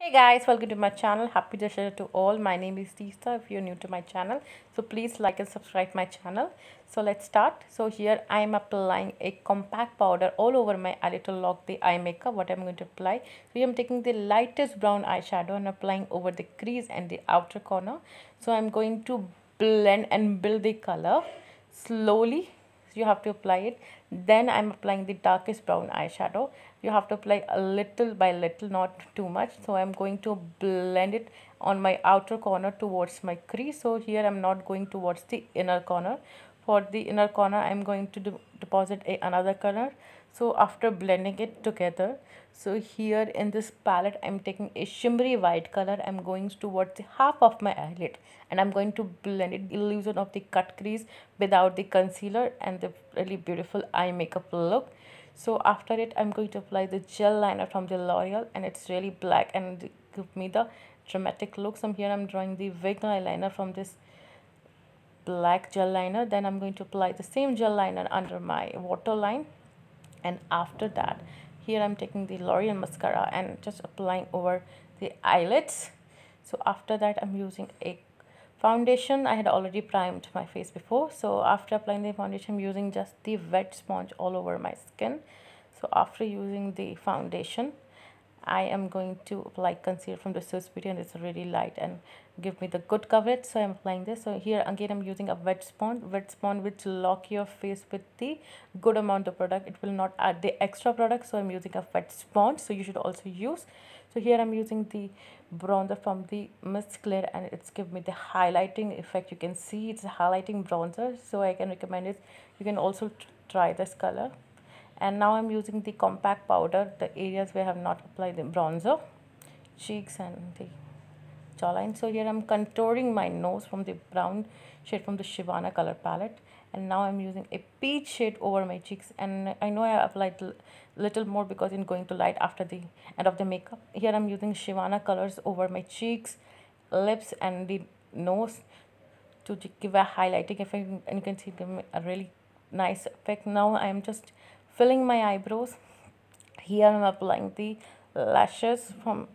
Hey guys, welcome to my channel. Happy to share to all. My name is Tista. If you're new to my channel, so please like and subscribe my channel. So let's start. So here I am applying a compact powder all over my eyelid to lock the eye makeup. What I'm going to apply. So here I'm taking the lightest brown eyeshadow and applying over the crease and the outer corner. So I'm going to blend and build the color slowly. So you have to apply it. Then I'm applying the darkest brown eyeshadow. You have to apply a little by little, not too much. So I'm going to blend it on my outer corner towards my crease. So here I'm not going towards the inner corner. For the inner corner I'm going to deposit another color. So after blending it together, so here in this palette I'm taking a shimmery white color. I'm going towards the half of my eyelid and I'm going to blend it, illusion of the cut crease without the concealer and the really beautiful eye makeup look. So after it I'm going to apply the gel liner from the L'Oreal, and it's really black and give me the dramatic look. So here I'm drawing the wing eyeliner from this black gel liner. Then I'm going to apply the same gel liner under my waterline, and after that here I'm taking the L'Oreal mascara and just applying over the eyelids. So after that I'm using a foundation. I had already primed my face before, so after applying the foundation I'm using just the wet sponge all over my skin. So after using the foundation I am going to apply concealer from the Swiss Beauty, and it's really light and give me the good coverage. So I'm applying this. So here again I'm using a wet sponge which lock your face with the good amount of product. It will not add the extra product, so I'm using a wet sponge, so you should also use. So here I'm using the bronzer from the Miss Clear, and it's give me the highlighting effect. You can see it's a highlighting bronzer, so I can recommend it. You can also try this color. And now I'm using the compact powder, the areas where I have not applied the bronzer, cheeks and the jawline. So here I'm contouring my nose from the brown shade from the Shivana color palette, and now I'm using a peach shade over my cheeks. And I know I applied little more because it's going to light after the end of the makeup. Here I'm using Shivana colors over my cheeks, lips and the nose to give a highlighting effect, and you can see them a really nice effect. Now I'm just filling my eyebrows. Here I'm applying the lashes from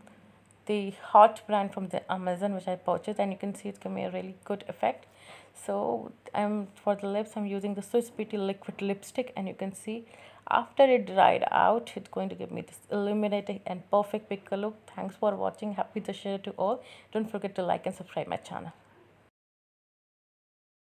the hot brand from the Amazon, which I purchased, and you can see it's giving me a really good effect. So I'm for the lips I'm using the Swiss Beauty liquid lipstick, and you can see after it dried out it's going to give me this illuminating and perfect picture look. Thanks for watching. Happy to share to all. Don't forget to like and subscribe my channel.